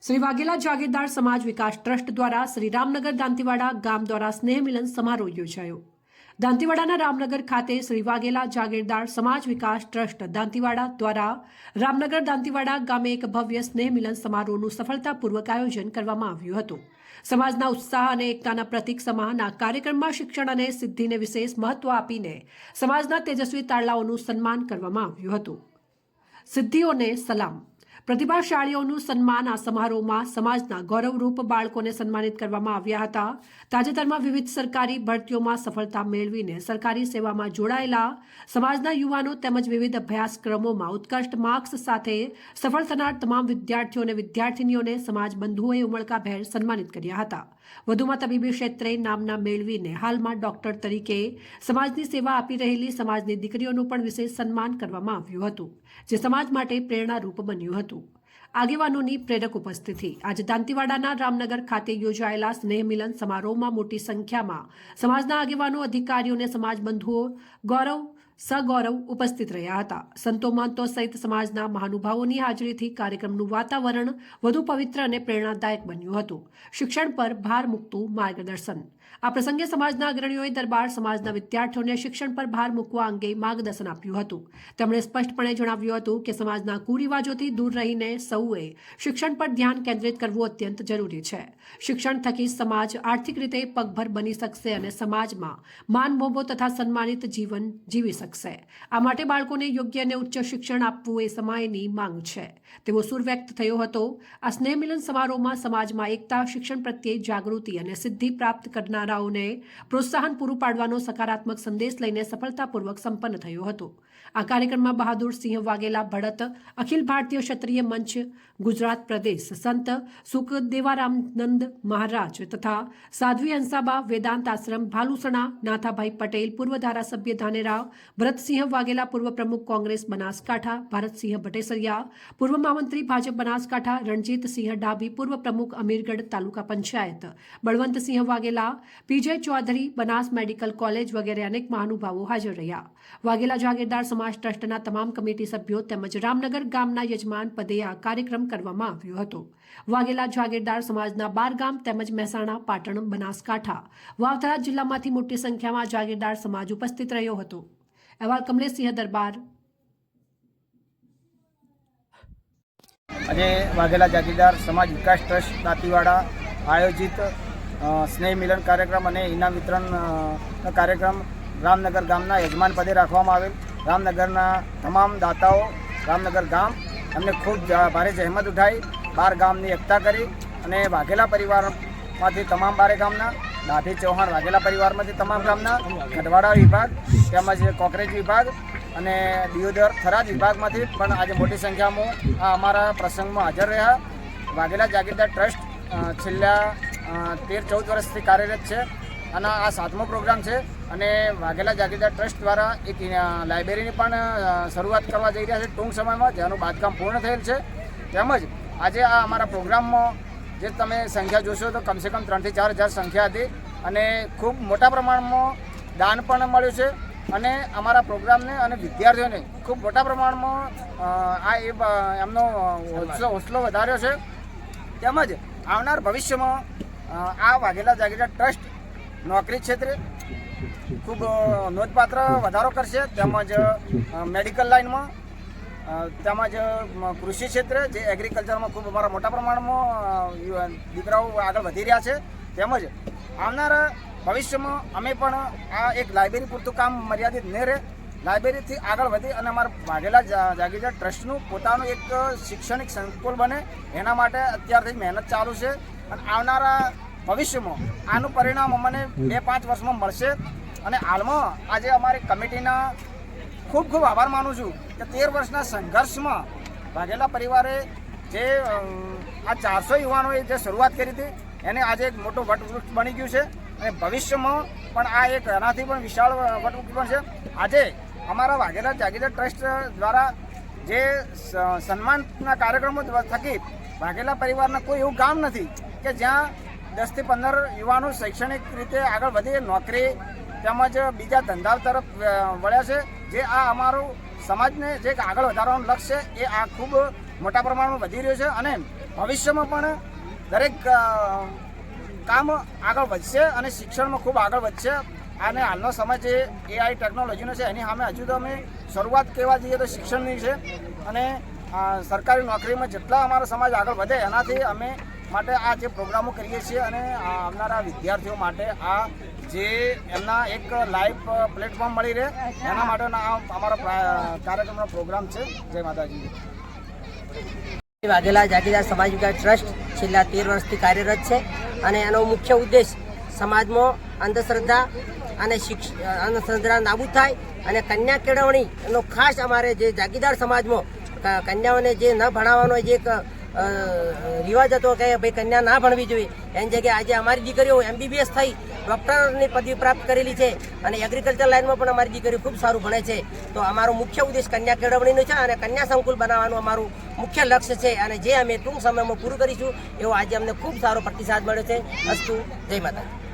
श्री वाघेला जागीरदार समाज विकास ट्रस्ट द्वारा श्री रामनगर दांतीवाड़ा गाम द्वारा स्नेह मिलन समारोह योजायो। दांतीवाड़ाना रामनगर खाते श्री वाघेला जागीरदार समाज विकास ट्रस्ट दांतीवाड़ा द्वारा रामनगर दांतीवाड़ा गामे एक भव्य स्नेह मिलन समारोहનું સફળતાપૂર્વક આયોજન કરવામાં આવ્યું હતું। સમાજના ઉત્સાહ અને એકતાના પ્રતીક સમાન આ કાર્યક્રમમાં શિક્ષણ અને સિદ્ધિને વિશેષ મહત્વ આપીને સમાજના તેજસ્વી તારલાઓનું સન્માન કરવામાં આવ્યું હતું। સિદ્ધિઓને સલામ। પ્રતિભાશાળીઓનું સન્માન આ સમારોહમાં સમાજના ગૌરવરૂપ બાળકોને સન્માનિત કરવામાં આવ્યા હતા। તાજેતરમાં વિવિધ સરકારી ભરતીઓમાં સફળતા મેળવીને સરકારી સેવામાં જોડાયેલા સમાજના યુવાનો તેમજ વિવિધ અભ્યાસક્રમોમાં ઉત્કૃષ્ટ માર્ક્સ સાથે સફળ થનાર તમામ વિદ્યાર્થીઓ અને વિદ્યાર્થિનીઓને સમાજ બંધુઓએ ઉમળકાભેર સન્માનિત કર્યા હતા। વધુમાં તબીબી ક્ષેત્રે નામના મેળવીને હાલમાં ડોક્ટર તરીકે સમાજની સેવા આપી રહેલી સમાજની દીકરીઓનું પણ વિશેષ સન્માન કરવામાં આવ્યું હતું, જે સમાજ માટે પ્રેરણારૂપ બન્યું હતું। આગેવાનોની પ્રેરક ઉપસ્થિતિ। આજે દાંતીવાડાના રામનગર ખાતે યોજાયેલા સ્નેહ મિલન સમારોહમાં મોટી સંખ્યામાં સમાજના આગેવાનો, અધિકારીઓ અને સમાજ બંધુઓ સગૌરવ ઉપસ્થિત રહ્યા હતા। સંતો મહંતો સહિત સમાજના મહાનુભાવોની હાજરીથી કાર્યક્રમનું વાતાવરણ વધુ પવિત્ર અને પ્રેરણાદાયક બન્યું હતું। શિક્ષણ પર ભાર મૂકતું માર્ગદર્શન। આ પ્રસંગે સમાજના અગ્રણીઓએ દરબાર સમાજના વિદ્યાર્થીઓને શિક્ષણ પર ભાર મૂકવા અંગે માર્ગદર્શન આપ્યું હતું। તેમણે સ્પષ્ટપણે જણાવ્યું હતું કે સમાજના કુરિવાજોથી દૂર રહીને સૌએ શિક્ષણ પર ધ્યાન કેન્દ્રિત કરવું અત્યંત જરૂરી છે। શિક્ષણ થકી સમાજ આર્થિક રીતે પગભર બની શકશે અને સમાજમાં માન મોભો તથા સન્માનિત જીવન જીવી શકશે। આ માટે બાળકોને યોગ્ય અને ઉચ્ચ શિક્ષણ આપવું એ સમયની માંગ છે, તેવો સૂર વ્યક્ત થયો હતો। આ સ્નેહ મિલન સમારોહમાં સમાજમાં એકતા, શિક્ષણ પ્રત્યે જાગૃતિ અને સિદ્ધિ પ્રાપ્ત કરનારાઓને પ્રોત્સાહન પૂરું પાડવાનો સકારાત્મક સંદેશ લઈને સફળતાપૂર્વક સંપન્ન થયો હતો। આ કાર્યક્રમમાં બહાદુરસિંહ વાઘેલા ભડત, અખિલ ભારતીય ક્ષત્રિય મંચ ગુજરાત પ્રદેશ, સંત સુખદેવારામનંદ મહારાજ તથા સાધ્વી હંસાબા વેદાંત આશ્રમ ભાલુસણા, નાથાભાઈ પટેલ પૂર્વ ધારાસભ્ય ધાનેરા, ભરતસિંહ વાઘેલા પૂર્વ પ્રમુખ કોંગ્રેસ બનાસકાંઠા, ભારતસિંહ ભટેસરિયા પૂર્વ મહામંત્રી ભાજપ બનાસકાંઠા, રણજીતસિંહ ડાભી પૂર્વ પ્રમુખ Amirgadh taluka panchayat, Balvantsinh Vaghela, PJ Chaudhary Banas medical college વગેરે અનેક મહાનુભાવો હાજર રહ્યા। વાઘેલા જાગીરદાર સમાજ ટ્રસ્ટના તમામ કમિટી સભ્યો તેમજ રામનગર ગામના યજમાન પદે આ કાર્યક્રમ કરવામાં આવ્યો હતો। વાઘેલા જાગીરદાર સમાજના 12 ગામ તેમજ મહેસાણા, પાટણ, બનાસકાંઠા, વાવથરા જિલ્લામાંથી મોટી સંખ્યામાં જાગીરદાર સમાજ ઉપસ્થિત રહ્યો હતો। અહેવાલ કમલેશસિંહ દરબાર। આજે વાઘેલા જાગીરદાર સમાજ વિકાસ ટ્રસ્ટ દાંતીવાડા આયોજિત સ્નેહ મિલન કાર્યક્રમ અને ઇનામ વિતરણ કાર્યક્રમ રામનગર ગામના યજમાન પદે રાખવામાં આવેલ। રામનગરના તમામ દાતાઓ, રામનગર ગામ એમને ખૂબ ભારે જહેમત ઉઠાવી 12 ગામની એકતા કરી અને વાઘેલા પરિવારમાંથી તમામ 12 ગામના, ડાભી ચૌહાણ વાઘેલા પરિવારમાંથી તમામ ગામના, ગઢવાડા વિભાગ તેમજ કોકરેજ વિભાગ અને દિયોદર થરાદ વિભાગમાંથી પણ આજે મોટી સંખ્યામાં આ અમારા પ્રસંગમાં હાજર રહ્યા। વાઘેલા જાગીરદાર ટ્રસ્ટ છેલ્લા 13-14 વર્ષથી કાર્યરત છે અને આ 7મો પ્રોગ્રામ છે અને વાઘેલા જાગીરદાર ટ્રસ્ટ દ્વારા એક લાઇબ્રેરીની પણ શરૂઆત કરવા જઈ રહ્યા છે ટૂંક સમયમાં, જેનું બાંધકામ પૂર્ણ થયેલ છે। તેમજ આજે આ અમારા પ્રોગ્રામમાં જે તમે સંખ્યા જોશો તો કમસે કમ 3,000 થી 4,000 સંખ્યા હતી અને ખૂબ મોટા પ્રમાણમાં દાન પણ મળ્યું છે અને અમારા પ્રોગ્રામને અને વિદ્યાર્થીઓને ખૂબ મોટા પ્રમાણમાં એમનો હોંસલો વધાર્યો છે। તેમજ આવનાર ભવિષ્યમાં આ વાઘેલા જાગીરદાર ટ્રસ્ટ નોકરી ક્ષેત્રે ખૂબ નોંધપાત્ર વધારો કરશે, તેમજ મેડિકલ લાઇનમાં, તેમજ કૃષિ ક્ષેત્રે જે એગ્રીકલ્ચરમાં ખૂબ અમારા મોટા પ્રમાણમાં દીકરાઓ આગળ વધી રહ્યા છે। તેમજ આવનારા ભવિષ્યમાં અમે પણ આ એક લાઇબ્રેરી પૂરતું કામ મર્યાદિત ન રહે, લાઇબ્રેરીથી આગળ વધી અને અમારા વાઘેલા જાગીરદાર ટ્રસ્ટનું પોતાનું એક શૈક્ષણિક સંકુલ બને એના માટે અત્યારથી મહેનત ચાલુ છે અને આવનારા ભવિષ્યમાં આનું પરિણામ અમને 2-5 વર્ષમાં મળશે। અને હાલમાં આજે અમારી કમિટીના ખૂબ આભાર માનું છું કે 13 વર્ષના સંઘર્ષમાં વાઘેલા પરિવારે જે આ 400 યુવાનોએ જે શરૂઆત કરી હતી એને આજે એક મોટો વટવૃક્ષ બની ગયું છે અને ભવિષ્યમાં પણ આ એક એનાથી પણ વિશાળ વટવૃક્ષ પણ છે। આજે અમારા વાઘેલા જાગીરદાર ટ્રસ્ટ દ્વારા જે સન્માનના કાર્યક્રમો થકી વાઘેલા પરિવારના કોઈ એવું ગામ નથી કે જ્યાં 10 થી 15 યુવાનો શૈક્ષણિક રીતે આગળ વધી નોકરી તેમજ બીજા ધંધા તરફ વળ્યા છે। જે આ અમારું સમાજને જે આગળ વધારવાનું લક્ષ્ય એ આ ખૂબ મોટા પ્રમાણમાં વધી રહ્યું છે અને ભવિષ્યમાં પણ દરેક કામ આગળ વધશે અને શિક્ષણમાં ખૂબ આગળ વધશે. અને હાલનો સમય જે AI ટેકનોલોજીનો છે એની સામે હજુ તો અમે શરૂઆત કહેવા જઈએ તો શિક્ષણની છે. અને સરકારી નોકરીમાં જેટલા અમારો સમાજ આગળ વધે એનાથી અમે માટે આ જે પ્રોગ્રામો કરીએ છીએ અને આવનારા વિદ્યાર્થીઓ માટે આ જે એમના એક લાઈવ પ્લેટફોર્મ મળી રહે એના માટેનો આ અમારો કાર્યક્રમનો પ્રોગ્રામ છે. જય માતાજી. વાઘેલા જાગીરદાર સમાજ વિકાસ ટ્રસ્ટ છેલ્લા 13 વર્ષથી કાર્યરત છે અને એનો મુખ્ય ઉદ્દેશ સમાજમાં અંધશ્રદ્ધા અને અંધશ્રદ્ધા નાબૂદ થાય અને કન્યા કેળવણીનો ખાસ અમારે જે જાગીરદાર સમાજમાં કન્યાઓને જે ન ભણાવવાનો જે એક રિવાજ હતો કે ભાઈ કન્યા ના ભણવી જોઈએ એની જગ્યાએ આજે અમારી દીકરીઓ MBBS થઈ ડૉક્ટરની પદવી પ્રાપ્ત કરેલી છે અને એગ્રીકલ્ચર લાઇનમાં પણ અમારી દીકરીઓ ખૂબ સારું ભણે છે. તો અમારો મુખ્ય ઉદ્દેશ કન્યા કેળવણીનો છે અને કન્યા સંકુલ બનાવવાનું અમારું મુખ્ય લક્ષ્ય છે અને જે અમે ટૂંક સમયમાં પૂરું કરીશું એવો આજે અમને ખૂબ સારો પ્રતિસાદ મળ્યો છે. અસ્તુ. જય માતા.